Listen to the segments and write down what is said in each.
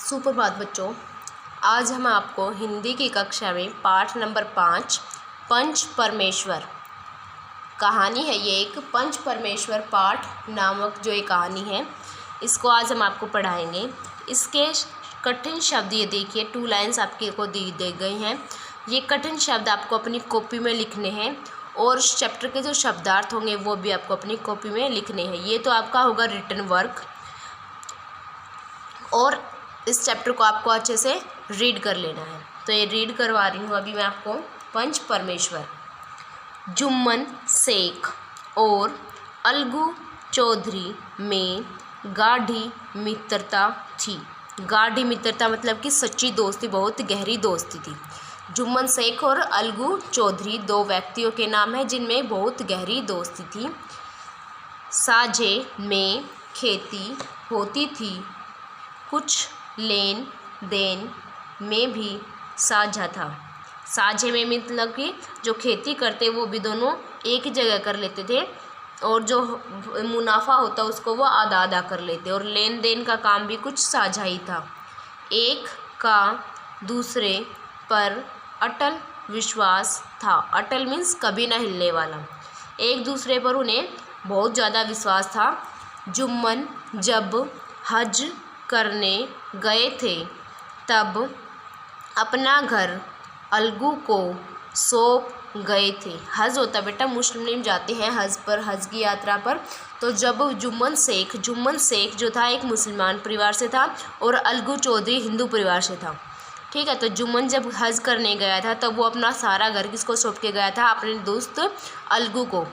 सुप्रभात बच्चों। आज हम आपको हिंदी की कक्षा में पाठ नंबर 5 पंच परमेश्वर कहानी है। ये एक पंच परमेश्वर पाठ नामक जो एक कहानी है, इसको आज हम आपको पढ़ाएंगे। इसके कठिन शब्द ये देखिए, 2 लाइन्स आपके को दे गए हैं। ये कठिन शब्द आपको अपनी कॉपी में लिखने हैं और इस चैप्टर के जो शब्दार्थ होंगे वो भी आपको अपनी कॉपी में लिखने हैं। ये तो आपका होगा रिटन वर्क और इस चैप्टर को आपको अच्छे से रीड कर लेना है। तो ये रीड करवा रही हूँ अभी मैं आपको। पंच परमेश्वर। जुम्मन शेख और अलगू चौधरी में गाढ़ी मित्रता थी। गाढ़ी मित्रता मतलब कि सच्ची दोस्ती, बहुत गहरी दोस्ती थी। जुम्मन शेख और अलगू चौधरी 2 व्यक्तियों के नाम हैं जिनमें बहुत गहरी दोस्ती थी। साझे में खेती होती थी, कुछ लेन देन में भी साझा था। साझे में मतलब कि जो खेती करते वो भी दोनों एक ही जगह कर लेते थे और जो मुनाफा होता उसको वो आधा आधा कर लेते, और लेन देन का काम भी कुछ साझा ही था। एक का दूसरे पर अटल विश्वास था। अटल मीन्स कभी ना हिलने वाला। एक दूसरे पर उन्हें बहुत ज़्यादा विश्वास था। जुम्मन जब हज करने गए थे तब अपना घर अलगू को सौंप गए थे। हज होता बेटा, मुस्लिम जाते हैं हज पर, हज की यात्रा पर। तो जब जुम्मन शेख जो था एक मुसलमान परिवार से था और अलगू चौधरी हिंदू परिवार से था। ठीक है। तो जुम्मन जब हज करने गया था तब वो अपना सारा घर किसको सौंप के गया था? अपने दोस्त अलगू को।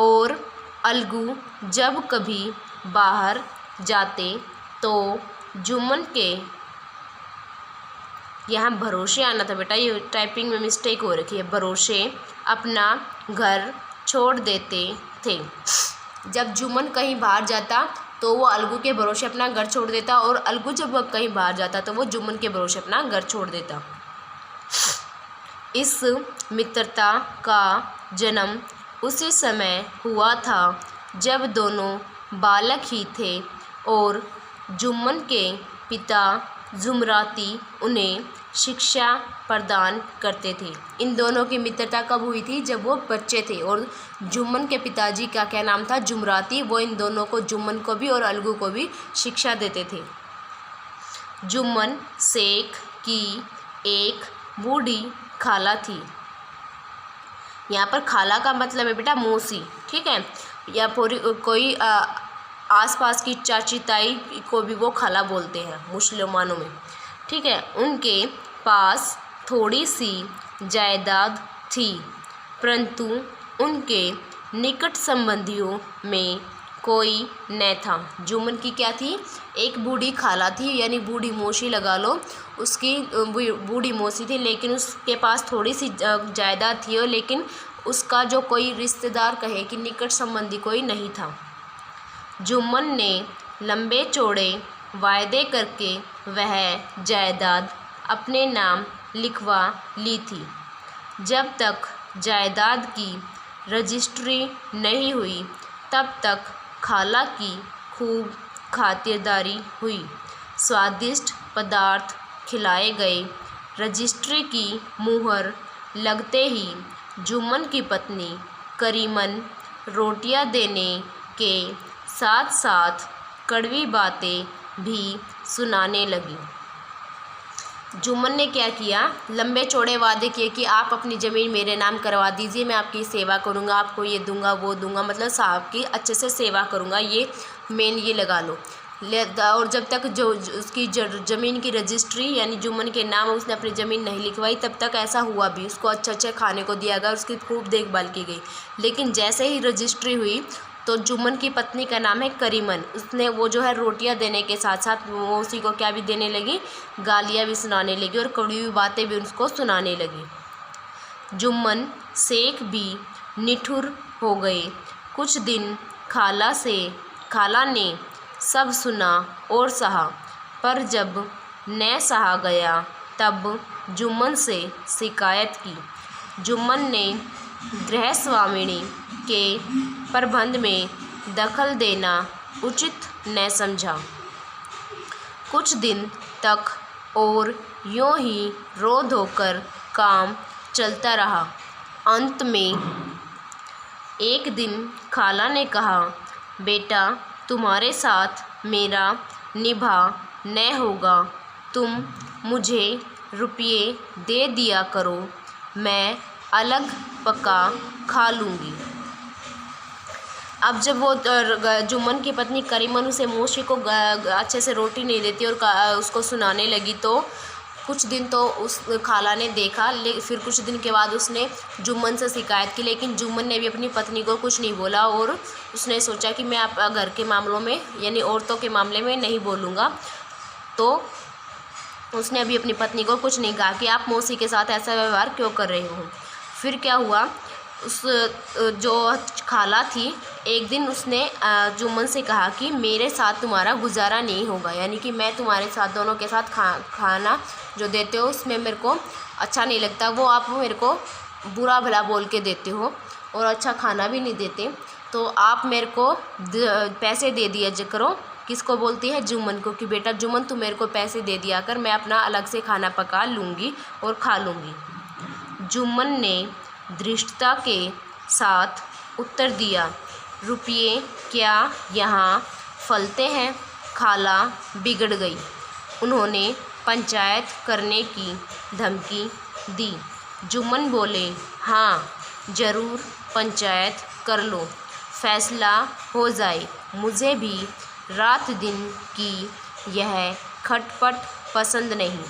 और अलगू जब कभी बाहर जाते तो जुम्मन के, यहाँ भरोसे आना था बेटा, ये टाइपिंग में मिस्टेक हो रखी है। भरोसे अपना घर छोड़ देते थे। जब जुम्मन कहीं बाहर जाता तो वो अलगू के भरोसे अपना घर छोड़ देता, और अलगू जब कहीं बाहर जाता तो वो जुम्मन के भरोसे अपना घर छोड़ देता। इस मित्रता का जन्म उसी समय हुआ था जब दोनों बालक ही थे और जुम्मन के पिता जुमराती उन्हें शिक्षा प्रदान करते थे। इन दोनों की मित्रता कब हुई थी? जब वो बच्चे थे। और जुम्मन के पिताजी का क्या नाम था? जुमराती। वो इन दोनों को, जुम्मन को भी और अलगू को भी शिक्षा देते थे। जुम्मन शेख की एक बूढ़ी खाला थी। यहाँ पर खाला का मतलब है बेटा मौसी। ठीक है। या पूरी कोई आसपास की चाची ताई को भी वो खाला बोलते हैं मुसलमानों में। ठीक है। उनके पास थोड़ी सी जायदाद थी, परंतु उनके निकट संबंधियों में कोई न था। जुम्मन की क्या थी? एक बूढ़ी खाला थी, यानी बूढ़ी मौसी लगा लो, उसकी बूढ़ी मौसी थी, लेकिन उसके पास थोड़ी सी जायदाद थी, और लेकिन उसका जो कोई रिश्तेदार कहे कि निकट संबंधी कोई नहीं था। जुम्मन ने लंबे चौड़े वायदे करके वह जायदाद अपने नाम लिखवा ली थी। जब तक जायदाद की रजिस्ट्री नहीं हुई तब तक खाला की खूब खातिरदारी हुई। स्वादिष्ट पदार्थ खिलाए गए। रजिस्ट्री की मुहर लगते ही जुम्मन की पत्नी करीमन रोटियां देने के साथ साथ कड़वी बातें भी सुनाने लगी। जुम्मन ने क्या किया? लंबे चौड़े वादे किए कि आप अपनी ज़मीन मेरे नाम करवा दीजिए, मैं आपकी सेवा करूंगा, आपको ये दूंगा वो दूंगा, मतलब साहब की अच्छे से सेवा करूंगा, ये मेन ये लगा लो। और जब तक जो उसकी ज़मीन की रजिस्ट्री यानी जुम्मन के नाम उसने अपनी ज़मीन नहीं लिखवाई तब तक ऐसा हुआ भी। उसको अच्छा खाने को दिया गया, उसकी खूब देखभाल की गई। लेकिन जैसे ही रजिस्ट्री हुई तो जुम्मन की पत्नी का नाम है करीमन, उसने वो जो है रोटियां देने के साथ साथ वो उसी को क्या भी देने लगी? गालियाँ भी सुनाने लगी और कड़वी हुई बातें भी उसको सुनाने लगी। जुम्मन शेख भी निठुर हो गए। कुछ दिन खाला ने सब सुना और सहा, पर जब न सहा गया तब जुम्मन से शिकायत की। जुम्मन ने गृहस्वामिनी के प्रबंध में दखल देना उचित न समझा। कुछ दिन तक और यूं ही रो धोकर काम चलता रहा। अंत में एक दिन खाला ने कहा, बेटा तुम्हारे साथ मेरा निभा न होगा, तुम मुझे रुपये दे दिया करो, मैं अलग पका खा लूँगी। अब जब वो जुम्मन की पत्नी करीमन उसे मोशी को अच्छे से रोटी नहीं देती और उसको सुनाने लगी, तो कुछ दिन तो उस खाला ने देखा, फिर कुछ दिन के बाद उसने जुम्मन से शिकायत की, लेकिन जुम्मन ने भी अपनी पत्नी को कुछ नहीं बोला और उसने सोचा कि मैं आप घर के मामलों में यानी औरतों के मामले में नहीं बोलूँगा। तो उसने अभी अपनी पत्नी को कुछ नहीं कहा कि आप मौसी के साथ ऐसा व्यवहार क्यों कर रहे हो। फिर क्या हुआ, उस जो खाला थी, एक दिन उसने जुम्मन से कहा कि मेरे साथ तुम्हारा गुजारा नहीं होगा, यानी कि मैं तुम्हारे साथ दोनों के साथ खाना जो देते हो उसमें मेरे को अच्छा नहीं लगता, वो आप मेरे को बुरा भला बोल के देते हो और अच्छा खाना भी नहीं देते, तो आप मेरे को पैसे दे दिया करो। किसको बोलती है? जुम्मन को, कि बेटा जुम्मन तू मेरे को पैसे दे दिया कर, मैं अपना अलग से खाना पका लूँगी और खा लूँगी। जुम्मन ने धृष्टता के साथ उत्तर दिया, रुपये क्या यहाँ फलते हैं? खाला बिगड़ गई, उन्होंने पंचायत करने की धमकी दी। जुम्मन बोले, हाँ ज़रूर पंचायत कर लो, फैसला हो जाए, मुझे भी रात दिन की यह खटपट पसंद नहीं।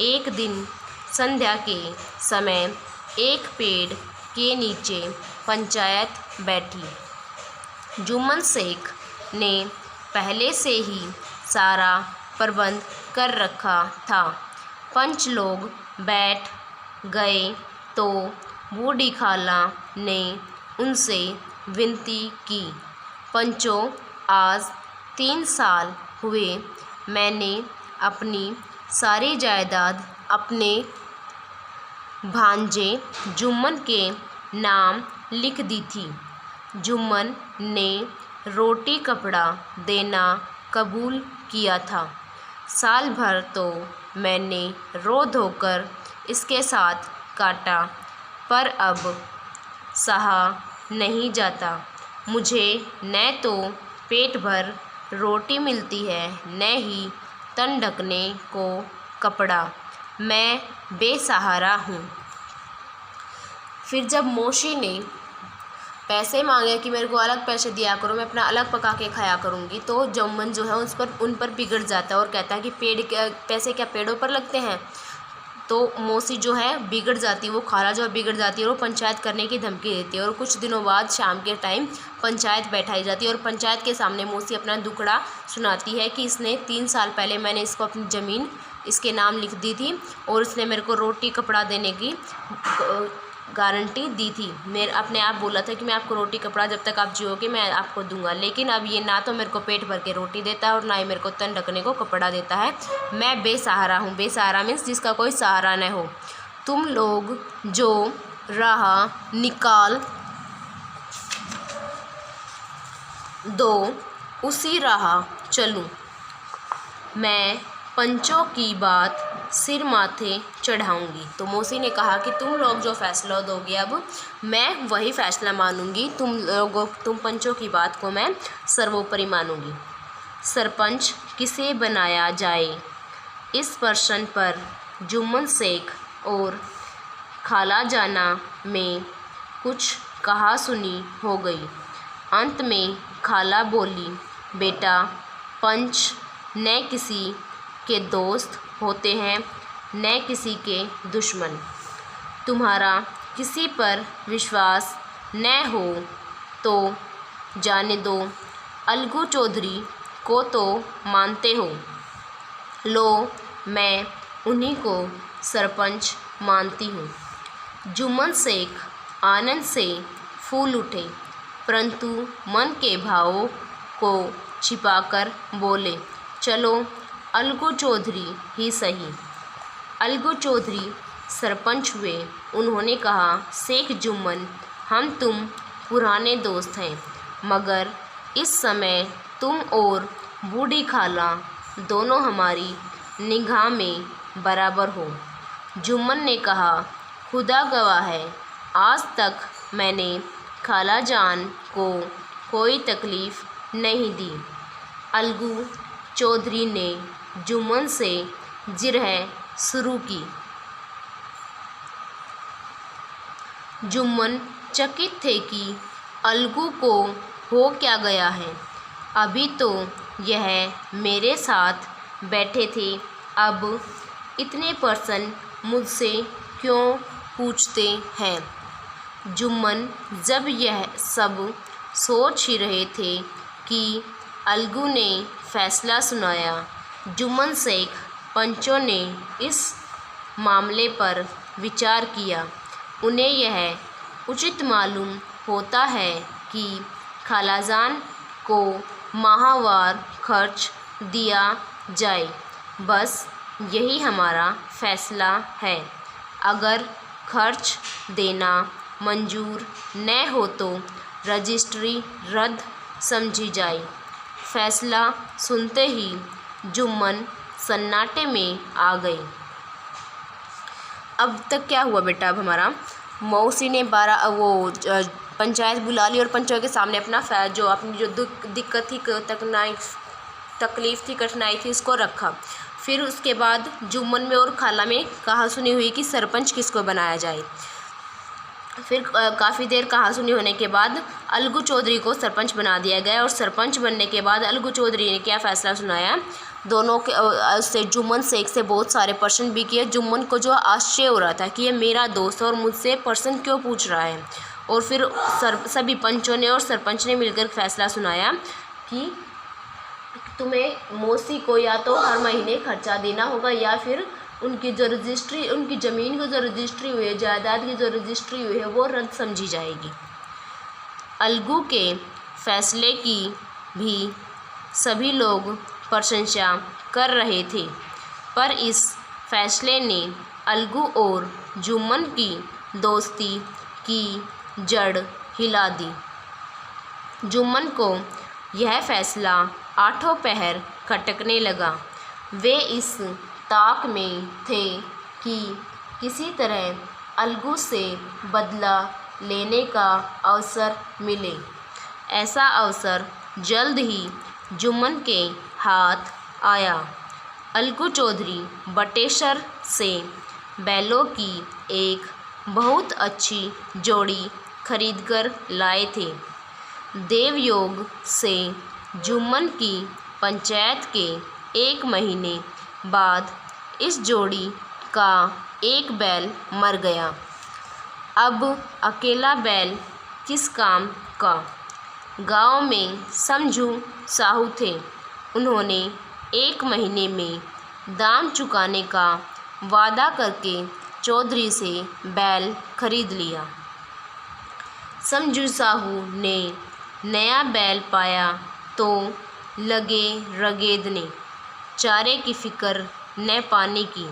एक दिन संध्या के समय एक पेड़ के नीचे पंचायत बैठी। जुम्मन शेख ने पहले से ही सारा प्रबंध कर रखा था। पंच लोग बैठ गए तो बूढ़ी खाला ने उनसे विनती की, पंचों आज 3 साल हुए मैंने अपनी सारी जायदाद अपने भांजे जुम्मन के नाम लिख दी थी। जुम्मन ने रोटी कपड़ा देना कबूल किया था। साल भर तो मैंने रो धोकर इसके साथ काटा, पर अब सहा नहीं जाता। मुझे न तो पेट भर रोटी मिलती है, न ही तन ढकने को कपड़ा, मैं बेसहारा हूँ। फिर जब मौसी ने पैसे मांगे कि मेरे को अलग पैसे दिया करो, मैं अपना अलग पका के खाया करूँगी, तो जुम्मन जो है उन पर बिगड़ जाता है और कहता है कि पैसे क्या पेड़ों पर लगते हैं। तो मौसी जो है बिगड़ जाती है, वो खाला जो है बिगड़ जाती है और वो पंचायत करने की धमकी देती है। और कुछ दिनों बाद शाम के टाइम पंचायत बैठाई जाती है और पंचायत के सामने मौसी अपना दुखड़ा सुनाती है कि इसने 3 साल पहले मैंने इसको अपनी ज़मीन इसके नाम लिख दी थी और इसने मेरे को रोटी कपड़ा देने की गारंटी दी थी। मेरे अपने आप बोला था कि मैं आपको रोटी कपड़ा जब तक आप जियोगे मैं आपको दूंगा, लेकिन अब ये ना तो मेरे को पेट भर के रोटी देता है और ना ही मेरे को तन ढकने को कपड़ा देता है। मैं बेसहारा हूँ। बेसहारा मीन्स जिसका कोई सहारा न हो। तुम लोग जो राह निकाल दो उसी राह चलूँ। मैं पंचों की बात सिर माथे चढ़ाऊंगी। तो मौसी ने कहा कि तुम लोग जो फैसला दोगे अब मैं वही फैसला मानूंगी, तुम पंचों की बात को मैं सर्वोपरि मानूंगी। सरपंच किसे बनाया जाए, इस प्रश्न पर जुम्मन शेख और खाला जाना में कुछ कहा सुनी हो गई। अंत में खाला बोली, बेटा पंच न किसी के दोस्त होते हैं न किसी के दुश्मन। तुम्हारा किसी पर विश्वास न हो तो जाने दो, अलगू चौधरी को तो मानते हो, लो मैं उन्हीं को सरपंच मानती हूँ। जुम्मन शेख आनंद से फूल उठे, परंतु मन के भावों को छिपाकर बोले, चलो अलगू चौधरी ही सही। अलगू चौधरी सरपंच हुए। उन्होंने कहा, शेख जुम्मन हम तुम पुराने दोस्त हैं, मगर इस समय तुम और बूढ़ी खाला दोनों हमारी निगाह में बराबर हो। जुम्मन ने कहा, खुदा गवाह है, आज तक मैंने खाला जान को कोई तकलीफ़ नहीं दी। अलगू चौधरी ने जुम्मन से जिरह शुरू की। जुम्मन चकित थे कि अलगू को हो क्या गया है। अभी तो यह मेरे साथ बैठे थे, अब इतने प्रश्न मुझसे क्यों पूछते हैं। जुम्मन जब यह सब सोच ही रहे थे कि अलगू ने फैसला सुनाया। जुम्मन शेख पंचों ने इस मामले पर विचार किया। उन्हें यह उचित मालूम होता है कि खालाजान को माहवार खर्च दिया जाए, बस यही हमारा फैसला है। अगर खर्च देना मंजूर न हो तो रजिस्ट्री रद्द समझी जाए। फैसला सुनते ही जुम्मन सन्नाटे में आ गए। अब तक क्या हुआ बेटा? अब हमारा मौसी ने पंचायत बुला ली और पंचों के सामने अपनी जो दिक्कत थी, तकलीफ़ थी, कठिनाई थी, उसको रखा। फिर उसके बाद जुम्मन में और खाला में कहा सुनी हुई कि सरपंच किसको बनाया जाए। फिर काफ़ी देर कहा सुनी होने के बाद अलगू चौधरी को सरपंच बना दिया गया। और सरपंच बनने के बाद अलगू चौधरी ने क्या फ़ैसला सुनाया, दोनों के उससे जुम्मन शेख से बहुत सारे प्रश्न भी किए। जुम्मन को जो आश्चर्य हो रहा था कि ये मेरा दोस्त है और मुझसे प्रश्न क्यों पूछ रहा है। और फिर सभी पंचों ने और सरपंच ने मिलकर फैसला सुनाया कि तुम्हें मौसी को या तो हर महीने खर्चा देना होगा या फिर उनकी ज़मीन की जो रजिस्ट्री हुई है, जायदाद की जो रजिस्ट्री हुई है, वो रद्द समझी जाएगी। अलगू के फैसले की भी सभी लोग प्रशंसा कर रहे थे, पर इस फैसले ने अलगू और जुम्मन की दोस्ती की जड़ हिला दी। जुम्मन को यह फैसला आठों पहर खटकने लगा। वे इस ताक में थे कि किसी तरह अलगू से बदला लेने का अवसर मिले। ऐसा अवसर जल्द ही जुम्मन के हाथ आया। अलगू चौधरी बटेश्वर से बैलों की एक बहुत अच्छी जोड़ी खरीदकर लाए थे। देवयोग से जुम्मन की पंचायत के 1 महीने बाद इस जोड़ी का एक बैल मर गया। अब अकेला बैल किस काम का? गांव में समझू साहू थे। उन्होंने 1 महीने में दाम चुकाने का वादा करके चौधरी से बैल खरीद लिया। समझू साहू ने नया बैल पाया तो लगे रगेदने। चारे की फिक्र न पानी की।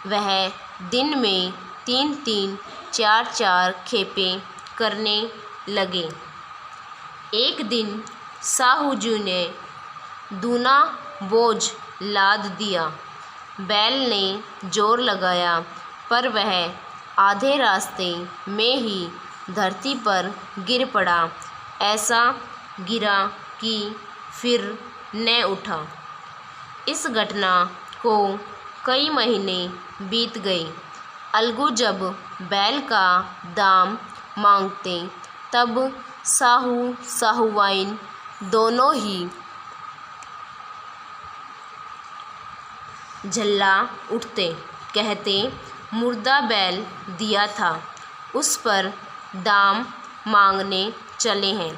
वह दिन में 3-3, 4-4 खेपे करने लगे। एक दिन साहू जी ने दूना बोझ लाद दिया। बैल ने जोर लगाया, पर वह आधे रास्ते में ही धरती पर गिर पड़ा। ऐसा गिरा कि फिर न उठा। इस घटना को कई महीने बीत गए। अलगू जब बैल का दाम मांगते तब साहूवाइन दोनों ही झल्ला उठते, कहते मुर्दा बैल दिया था, उस पर दाम मांगने चले हैं।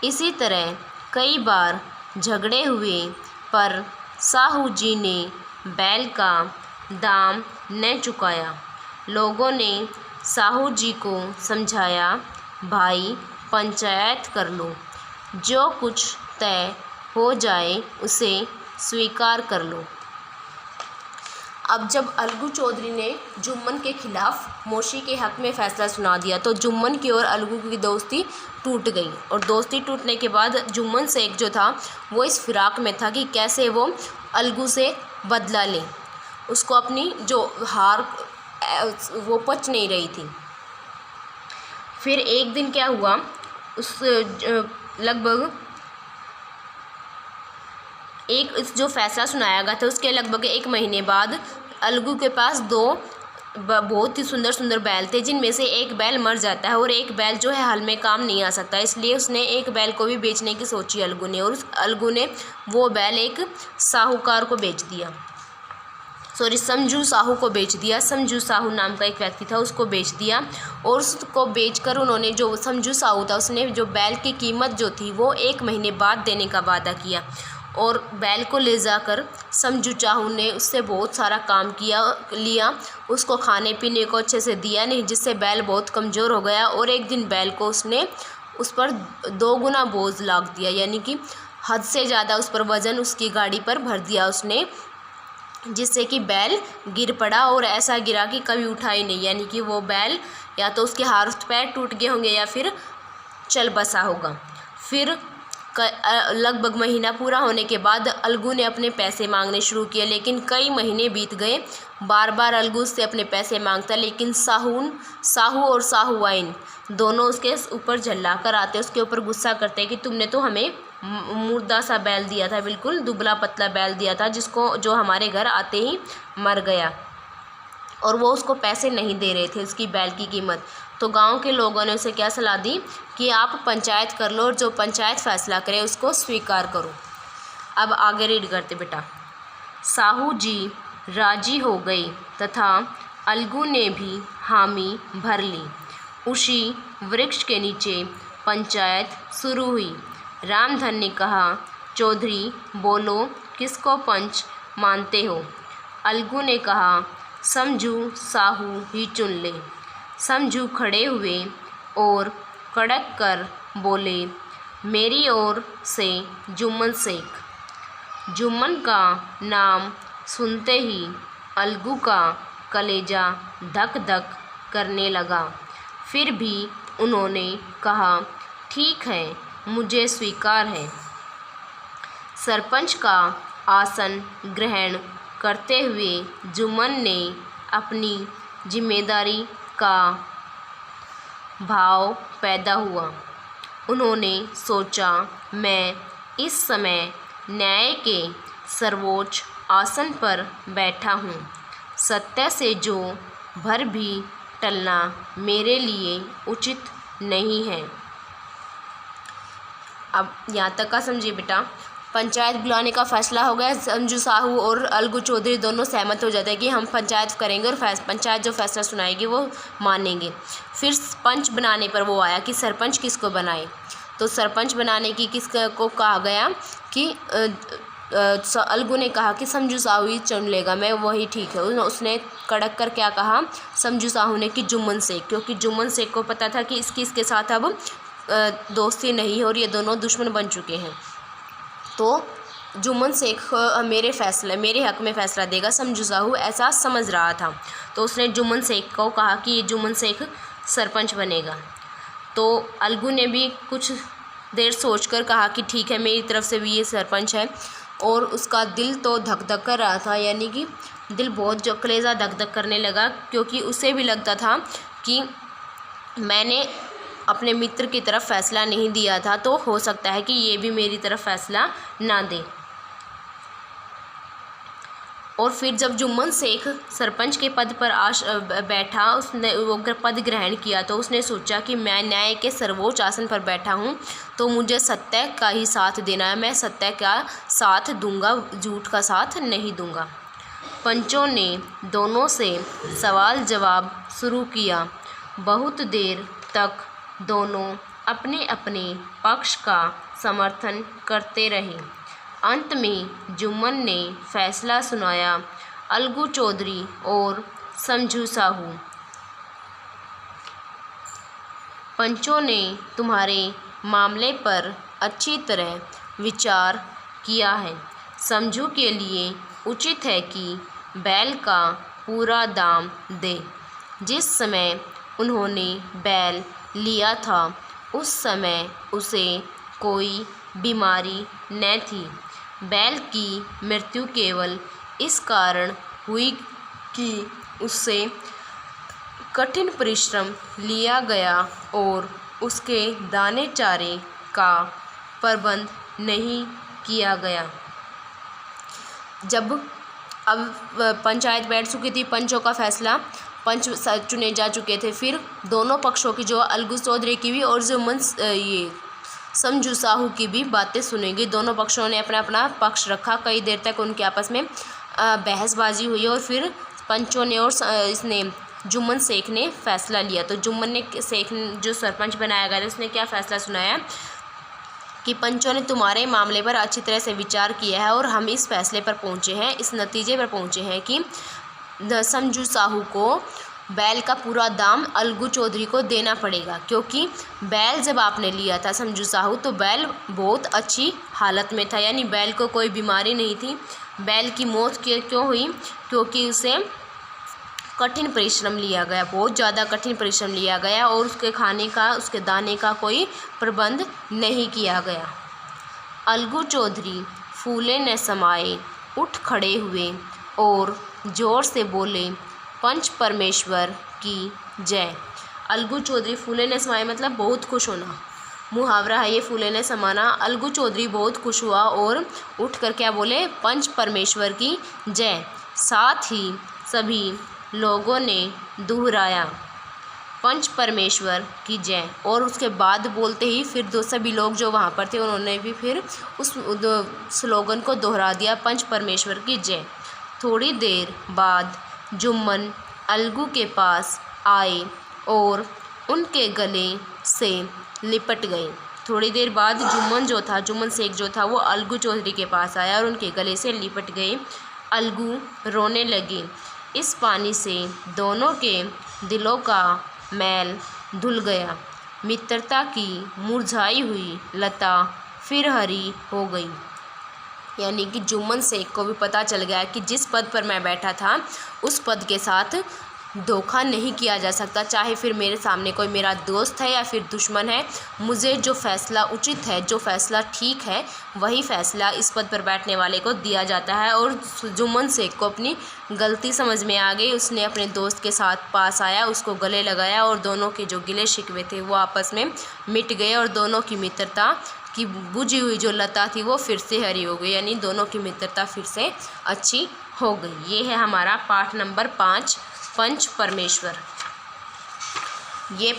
इसी तरह कई बार झगड़े हुए, पर साहू जी ने बैल का दाम न चुकाया। लोगों ने साहू जी को समझाया, भाई पंचायत कर लो, जो कुछ तय हो जाए उसे स्वीकार कर लो। अब जब अलगू चौधरी ने जुम्मन के खिलाफ मौसी के हक़ में फ़ैसला सुना दिया तो जुम्मन की और अलगू की दोस्ती टूट गई। और दोस्ती टूटने के बाद जुम्मन शेख जो था वो इस फिराक में था कि कैसे वो अलगू से बदला ले। उसको अपनी जो हार वो पच नहीं रही थी। फिर एक दिन क्या हुआ, उस लगभग इस जो फैसला सुनाया गया था उसके लगभग 1 महीने बाद अलगू के पास 2 बहुत ही सुंदर सुंदर बैल थे, जिनमें से एक बैल मर जाता है और एक बैल जो है हल में काम नहीं आ सकता। इसलिए उसने एक बैल को भी बेचने की सोची अलगू ने, और उस अलगू ने वो बैल एक साहूकार को बेच दिया, समझू साहू को बेच दिया। समझू साहू नाम का एक व्यक्ति था, उसको बेच दिया। और उसको बेचकर उन्होंने, जो समझू साहू था, उसने जो बैल की कीमत जो थी वो 1 महीने बाद देने का वादा किया। और बैल को ले जाकर समझू साहू ने उससे बहुत सारा काम लिया, उसको खाने पीने को अच्छे से दिया नहीं, जिससे बैल बहुत कमज़ोर हो गया। और एक दिन बैल को उसने उस पर 2 गुना बोझ लाद दिया, यानी कि हद से ज़्यादा उस पर वज़न उसकी गाड़ी पर भर दिया उसने, जिससे कि बैल गिर पड़ा और ऐसा गिरा कि कभी उठा ही नहीं, यानी कि वो बैल या तो उसके हाथ पैर टूट गए होंगे या फिर चल बसा होगा। फिर लगभग महीना पूरा होने के बाद अलगू ने अपने पैसे मांगने शुरू किए, लेकिन कई महीने बीत गए। बार बार अलगू से अपने पैसे मांगता, लेकिन साहू और साहूआइन दोनों उसके ऊपर झल्ला कर आते, उसके ऊपर गुस्सा करते कि तुमने तो हमें मुर्दा सा बैल दिया था, बिल्कुल दुबला पतला बैल दिया था, जो हमारे घर आते ही मर गया, और वो उसको पैसे नहीं दे रहे थे उसकी बैल की कीमत। तो गांव के लोगों ने उसे क्या सलाह दी कि आप पंचायत कर लो और जो पंचायत फैसला करे उसको स्वीकार करो। अब आगे रीड करते बेटा। साहू जी राजी हो गई तथा अलगू ने भी हामी भर ली। उसी वृक्ष के नीचे पंचायत शुरू हुई। रामधन ने कहा, चौधरी बोलो, किसको पंच मानते हो? अलगू ने कहा, समझू साहू ही चुन ले। समझू खड़े हुए और कड़क कर बोले, मेरी ओर से जुम्मन शेख। जुम्मन का नाम सुनते ही अलगू का कलेजा धक धक करने लगा। फिर भी उन्होंने कहा, ठीक है, मुझे स्वीकार है। सरपंच का आसन ग्रहण करते हुए जुम्मन ने अपनी जिम्मेदारी का भाव पैदा हुआ। उन्होंने सोचा, मैं इस समय न्याय के सर्वोच्च आसन पर बैठा हूँ। सत्य से जो भर भी टलना मेरे लिए उचित नहीं है। अब यहाँ तक का समझिए बेटा। पंचायत बुलाने का फैसला हो गया। समझू साहू और अलगू चौधरी दोनों सहमत हो जाते हैं कि हम पंचायत करेंगे और पंचायत जो फैसला सुनाएगी वो मानेंगे। फिर पंच बनाने पर वो आया कि सरपंच किसको बनाए। तो सरपंच बनाने की किसको कहा गया कि अलगू ने कहा कि समझू साहू ही चुन लेगा, मैं वही ठीक है। उसने कड़क कर क्या कहा समझू साहू ने कि जुम्मन शेख, क्योंकि जुम्मन शेख को पता था कि इसके साथ अब दोस्ती नहीं है और ये दोनों दुश्मन बन चुके हैं। तो जुम्मन शेख मेरे हक में फ़ैसला देगा, समझू साहू ऐसा समझ रहा था। तो उसने जुम्मन शेख को कहा कि ये जुम्मन शेख सरपंच बनेगा। तो अलगू ने भी कुछ देर सोचकर कहा कि ठीक है, मेरी तरफ से भी ये सरपंच है। और उसका दिल तो धक धक कर रहा था, यानी कि दिल बहुत जो कलेजा धक धक करने लगा, क्योंकि उसे भी लगता था कि मैंने अपने मित्र की तरफ फ़ैसला नहीं दिया था, तो हो सकता है कि ये भी मेरी तरफ फ़ैसला ना दे। और फिर जब जुम्मन शेख सरपंच के पद पर बैठा, उसने वो पद ग्रहण किया, तो उसने सोचा कि मैं न्याय के सर्वोच्च आसन पर बैठा हूँ, तो मुझे सत्य का ही साथ देना है, मैं सत्य का साथ दूंगा, झूठ का साथ नहीं दूंगा। पंचों ने दोनों से सवाल जवाब शुरू किया। बहुत देर तक दोनों अपने अपने पक्ष का समर्थन करते रहे। अंत में जुम्मन ने फैसला सुनाया, अलगू चौधरी और समझू साहू, पंचों ने तुम्हारे मामले पर अच्छी तरह विचार किया है। समझू के लिए उचित है कि बैल का पूरा दाम दे। जिस समय उन्होंने बैल लिया था उस समय उसे कोई बीमारी न थी। बैल की मृत्यु केवल इस कारण हुई कि उससे कठिन परिश्रम लिया गया और उसके दाने चारे का प्रबंध नहीं किया गया। जब अब पंचायत बैठ चुकी थी, पंचों का फैसला, पंच चुने जा चुके थे, फिर दोनों पक्षों की, जो अलगू चौधरी की भी और जो ये समझू साहू की भी बातें सुनेंगी। दोनों पक्षों ने अपना अपना पक्ष रखा। कई देर तक उनके आपस में बहसबाजी हुई और फिर पंचों ने और इसने जुम्मन शेख ने फैसला लिया। तो जुम्मन शेख जो सरपंच बनाया गया था, उसने क्या फ़ैसला सुनाया कि पंचों ने तुम्हारे मामले पर अच्छी तरह से विचार किया है और हम इस फैसले पर पहुँचे हैं, इस नतीजे पर पहुँचे हैं कि समझू साहू को बैल का पूरा दाम अलगू चौधरी को देना पड़ेगा, क्योंकि बैल जब आपने लिया था समझू साहू, तो बैल बहुत अच्छी हालत में था, यानी बैल को कोई बीमारी नहीं थी। बैल की मौत क्यों हुई? क्योंकि उसे कठिन परिश्रम लिया गया, बहुत ज़्यादा कठिन परिश्रम लिया गया और उसके खाने का, उसके दाने का कोई प्रबंध नहीं किया गया। अलगू चौधरी फूले न समाये उठ खड़े हुए और ज़ोर से बोले, पंच परमेश्वर की जय। अलगू चौधरी फूले न समाये मतलब बहुत खुश होना, मुहावरा है ये फूले न समाना। अलगू चौधरी बहुत खुश हुआ और उठकर क्या बोले? पंच परमेश्वर की जय। साथ ही सभी लोगों ने दोहराया, पंच परमेश्वर की जय। और उसके बाद बोलते ही फिर सभी लोग जो वहाँ पर थे उन्होंने भी फिर उस स्लोगन को दोहरा दिया, पंच परमेश्वर की जय। थोड़ी देर बाद जुम्मन अलगू के पास आए और उनके गले से लिपट गए। थोड़ी देर बाद जुम्मन शेख जो था वो अलगू चौधरी के पास आया और उनके गले से लिपट गए। अलगू रोने लगे। इस पानी से दोनों के दिलों का मैल धुल गया। मित्रता की मुरझाई हुई लता फिर हरी हो गई। यानी कि जुम्मन शेख को भी पता चल गया कि जिस पद पर मैं बैठा था उस पद के साथ धोखा नहीं किया जा सकता, चाहे फिर मेरे सामने कोई मेरा दोस्त है या फिर दुश्मन है। मुझे जो फ़ैसला उचित है, जो फ़ैसला ठीक है, वही फ़ैसला इस पद पर बैठने वाले को दिया जाता है। और जुम्मन शेख को अपनी गलती समझ में आ गई। उसने अपने दोस्त के साथ पास आया, उसको गले लगाया और दोनों के जो गिले शिकवे थे वो आपस में मिट गए और दोनों की मित्रता की बुझी हुई जो लता थी वो फिर से हरी हो गई, यानी दोनों की मित्रता फिर से अच्छी हो गई। ये है हमारा पाठ नंबर 5, पंच परमेश्वर। ये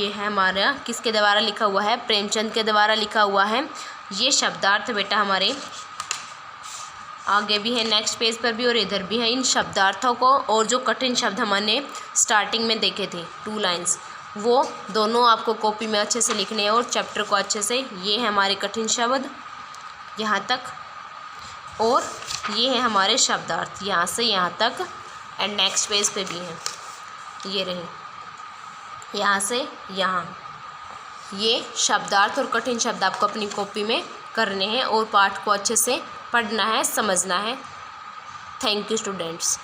है हमारा किसके द्वारा लिखा हुआ है? प्रेमचंद के द्वारा लिखा हुआ है। ये शब्दार्थ बेटा हमारे आगे भी है, नेक्स्ट पेज पर भी और इधर भी है। इन शब्दार्थों को और जो कठिन शब्द हमने स्टार्टिंग में देखे थे 2 लाइन्स, वो दोनों आपको कॉपी में अच्छे से लिखने हैं और चैप्टर को अच्छे से। ये है हमारे कठिन शब्द यहाँ तक और ये है हमारे शब्दार्थ यहाँ से यहाँ तक एंड नेक्स्ट पेज पे भी हैं। ये रहे यहाँ से यहाँ। ये शब्दार्थ और कठिन शब्द आपको अपनी कॉपी में करने हैं और पाठ को अच्छे से पढ़ना है, समझना है। Thank you students.